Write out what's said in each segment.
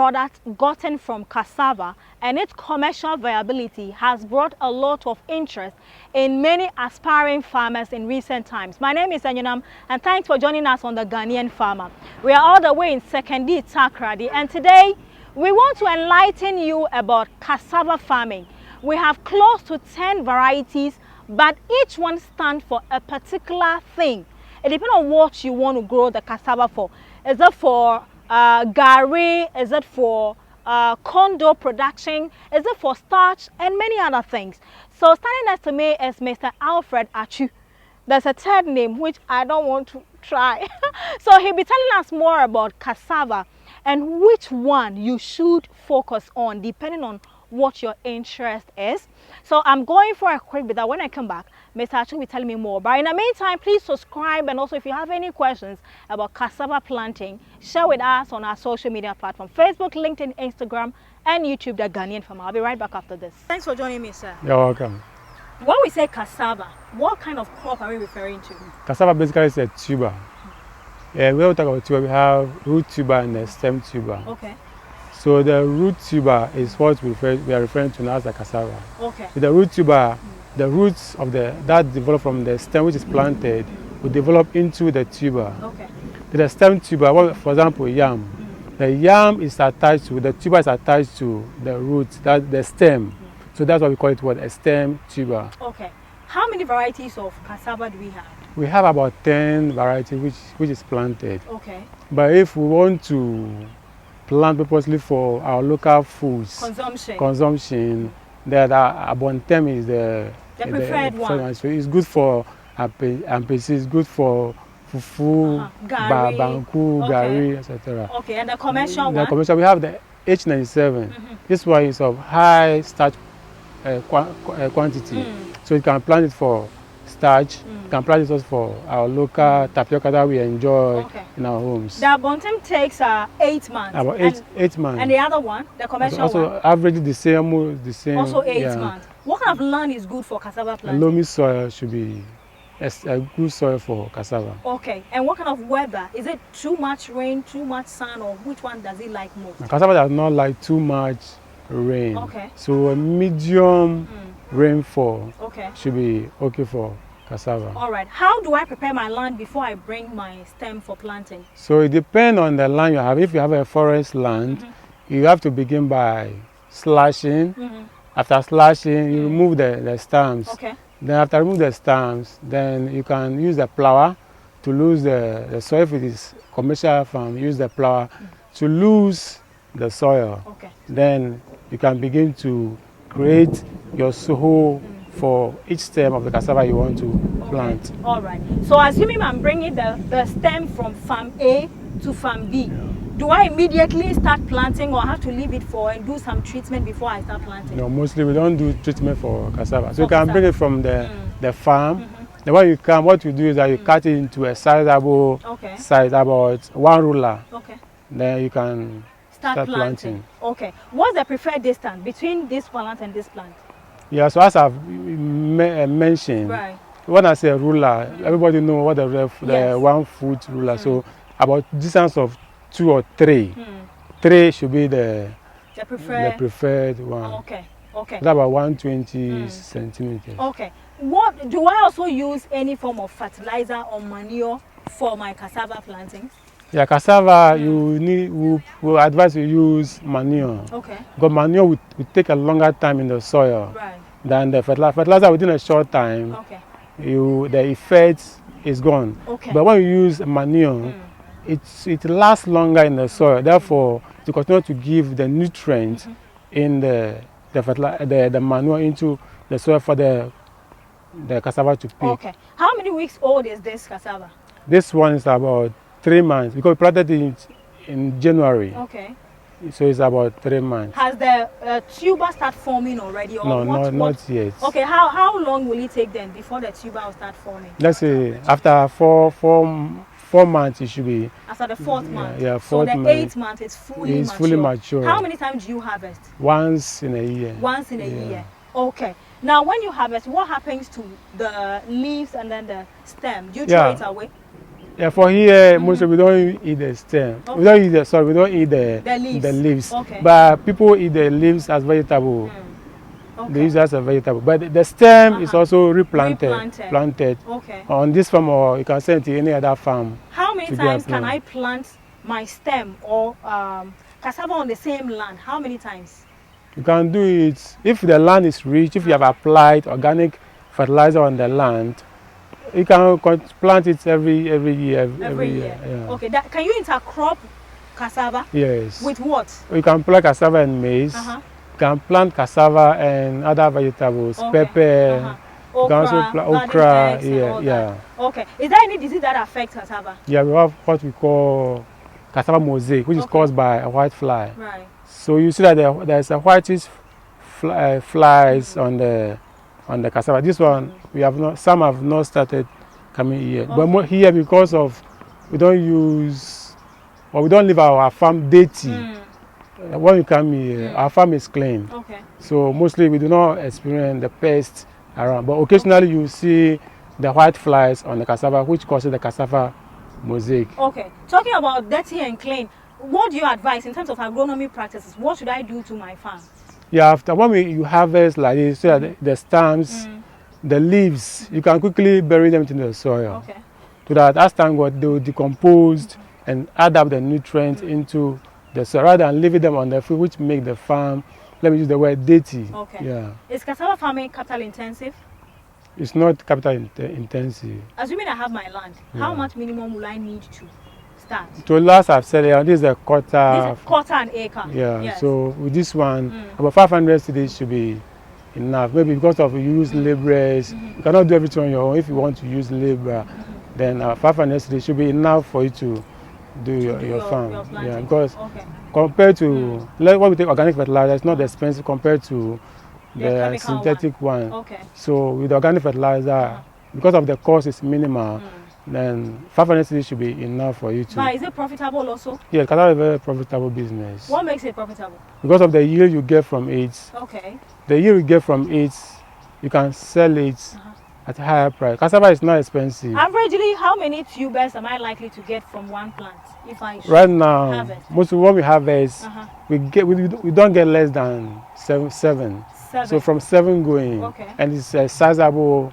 product gotten from cassava and its commercial viability has brought a lot of interest in many aspiring farmers in recent times. My name is Anyunam, and thanks for joining us on the Ghanaian Farmer. We are all the way in Sekondi, Takoradi, and today we want to enlighten you about cassava farming. We have close to 10 varieties, but each one stands for a particular thing. It depends on what you want to grow the cassava for. Is it for gari? Is it for condo production? Is it for starch? And many other things. So standing next to me is Mr. Alfred Achu. There's a third name which I don't want to try. So he'll be telling us more about cassava and which one you should focus on depending on what your interest is. So I'm going for a quick bit that when I come back, Mr. Achu will tell me more. But in the meantime, please subscribe, and also if you have any questions about cassava planting, share with us on our social media platform, Facebook, LinkedIn, Instagram, and YouTube, The Ghanaian Farmer. I'll be right back after this. Thanks for joining me, sir. You're welcome. When we say cassava, what kind of crop are we referring to? Cassava basically is a tuber. Yeah, we don't talk about tuber. We have root tuber and the stem tuber. Okay. So the root tuber is what we are referring to now as the cassava. Okay. With the root tuber, the roots of that develop from the stem which is planted will develop into the tuber. Okay. With the stem tuber, for example, yam. The yam is attached to, the tuber is attached to the root, the stem. So that's why we call it what, a stem tuber. Okay. How many varieties of cassava do we have? We have about 10 varieties which is planted. Okay. But if we want to plant purposely for our local foods consumption, that abontem is the preferred one. So it's good for ampesi, it's good for fufu, banku, gari, etc. Okay, and the commercial one? The commercial, we have the H97. This one is of high starch quantity. So you can plant it for starch. You can plant it also for our local tapioca that we enjoy in our homes. The abontem takes 8 months. About eight months. And the other one, the commercial also one? average the same. Also 8 months. What kind of land is good for cassava planting? Loamy soil should be a good soil for cassava. Okay. And what kind of weather? Is it too much rain, too much sun, or which one does it like most? Cassava does not like too much rain. Okay. So a medium rainfall should be okay for cassava. All right. How do I prepare my land before I bring my stem for planting? So it depends on the land you have. If you have a forest land, you have to begin by slashing. After slashing, you remove the stems. Okay. Then after remove the stems, then you can use the plower to lose the soil. If it is commercial farm, use the plower to lose the soil. Okay. Then you can begin to create your soil for each stem of the cassava you want to plant. All right. So assuming I'm bringing the stem from farm A to farm B, do I immediately start planting or have to leave it for and do some treatment before I start planting? No, mostly we don't do treatment for cassava. So you can bring it from the farm. Then when you come, what you do is that you cut it into a sizable size, about 1 ruler. Okay. Then you can start planting. Okay. What's the preferred distance between this plant and this plant? Yeah, so as I've mentioned, when I say ruler, everybody knows what the 1 foot ruler. So about distance of 2 or 3. 3 should be the preferred one. Okay. Okay. That's about 120 centimeters. Okay. What do I also use any form of fertilizer or manure for my cassava plantings? Yeah, cassava, we advise you use manure. Okay. Because manure will take a longer time in the soil than the fertilizer. Fertilizer within a short time, the effect is gone. Okay. But when you use manure, it lasts longer in the soil. Therefore, to continue to give the nutrients in the manure into the soil for the cassava to pick. Okay. How many weeks old is this cassava? This one is about 3 months because we planted it in January. Okay. So it's about 3 months. Has the tuber start forming already? Or no, not yet. Okay, how long will it take then before the tuber will start forming? Let's say after four months it should be. After the 4th month? Yeah, so the 8th month is fully mature. How many times do you harvest? Once in a year. Once in a year. Okay. Now when you harvest, what happens to the leaves and then the stem? Do you throw it away? Yeah, for here, mostly we don't eat the stem. Okay. We don't eat the sorry, we don't eat the leaves. Okay. But people eat the leaves as vegetable. Okay. They use it as a vegetable. But the stem is also planted Okay. on this farm, or you can send it to any other farm. How many times can I plant my stem or cassava on the same land? How many times? You can do it if the land is rich, if you have applied organic fertilizer on the land. You can plant it every year. Every year. Yeah. Okay. Can you intercrop cassava? Yes. With what? You can plant cassava and maize. You can plant cassava and other vegetables, pepper. Okra, you can also plant okra. Yeah. Okay. Is there any disease that affects cassava? Yeah, we have what we call cassava mosaic, which is caused by a white fly. Right. So you see that there's a whitish flies on the cassava. This one we have not. Some have not started coming here, but here because of we don't use or we don't leave our farm dirty. When we come here, our farm is clean. Okay. So mostly we do not experience the pests around, but occasionally you see the white flies on the cassava, which causes the cassava mosaic. Okay. Talking about dirty and clean, what do you advise in terms of agronomy practices? What should I do to my farm? Yeah, after when you harvest like this, so that the stems, the leaves, you can quickly bury them in the soil. Okay. So that as time goes, they will decompose and add up the nutrients into the soil rather than leaving them on the field, which make the farm, let me use the word, dirty. Okay. Yeah. Is cassava farming capital intensive? It's not capital intensive. Assuming I have my land, how much minimum will I need to start? To last, I've said this is a quarter. This is quarter an acre. Yeah. Yes. So with this one, about 500 cedis should be enough. Maybe because of use laborers, you cannot do everything on your own. If you want to use labor, then 500 cedis should be enough for you to do your farm. Yeah, because compared to what we take organic fertilizer, it's not expensive compared to the synthetic one. Okay. So with organic fertilizer, because of the cost is minimal, then 500 cedis should be enough for you to. But is it profitable also? Yeah, it's a very profitable business. What makes it profitable? Because of the yield you get from it. Okay. The yield you get from it, you can sell it at a higher price. Cassava is not expensive. Averagely, how many tubers am I likely to get from one plant if I should right now, harvest? most of what we harvest, we don't get less than seven. So from 7 going, and it's a sizable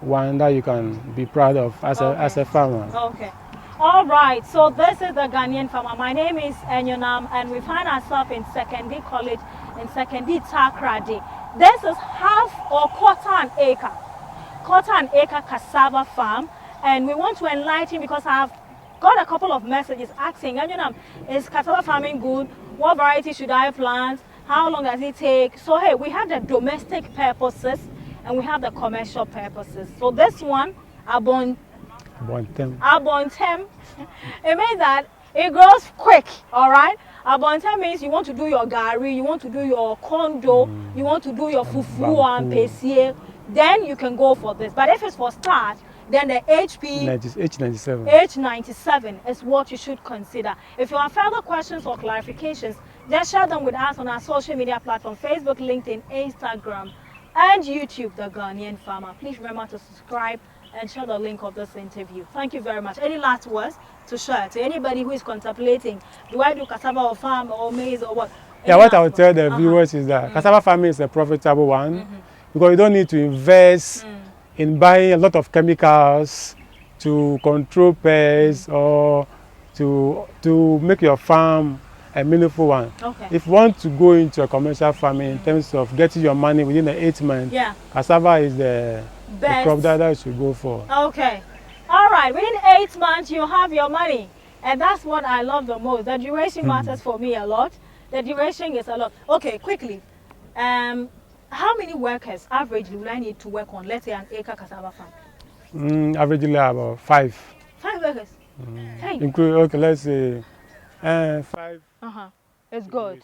one that you can be proud of as a farmer. Okay. All right. So this is the Ghanaian farmer. My name is Enyonam, and we find ourselves in Secondary College in Secondary Takrady. This is half or quarter an acre cassava farm, and we want to enlighten because I've got a couple of messages asking, Enyonam, is cassava farming good? What variety should I plant? How long does it take? So hey, we have the domestic purposes and we have the commercial purposes. So this one, Abontem, it means that it grows quick, all right? Abontem means you want to do your gari, you want to do your condo, you want to do your fufu and pesie, then you can go for this. But if it's for start, then the H97 is what you should consider. If you have further questions or clarifications, just share them with us on our social media platform, Facebook, LinkedIn, Instagram, and YouTube, The Ghanaian Farmer. Please remember to subscribe and share the link of this interview. Thank you very much. Any last words to share to anybody who is contemplating, do I do cassava or farm or maize or what? Yeah, what I would tell the viewers is that cassava farming is a profitable one because you don't need to invest in buying a lot of chemicals to control pests or to make your farm a meaningful one. Okay. If you want to go into a commercial farming in terms of getting your money within the 8 months, cassava is the crop that you should go for. Okay. All right. Within 8 months, you have your money. And that's what I love the most. The duration matters for me a lot. The duration is a lot. Okay, quickly. How many workers averagely will I need to work on, let's say, an acre cassava farm? Averagely about 5. 5 workers? Hey. Okay, let's say 5. It's good.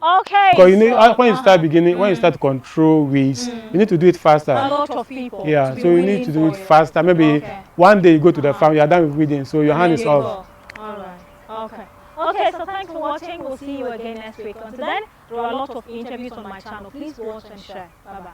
Okay. Because you need, when you start beginning, when you start to control weeds, you need to do it faster. A lot of people. Yeah, so you need to do it faster. Maybe one day you go to the farm, you are done with weeding, so your hand is off. All right. Okay. Okay, so thanks for watching. We'll see you again next week. Until then, there are a lot of interviews on my channel. Please watch and share. Bye-bye.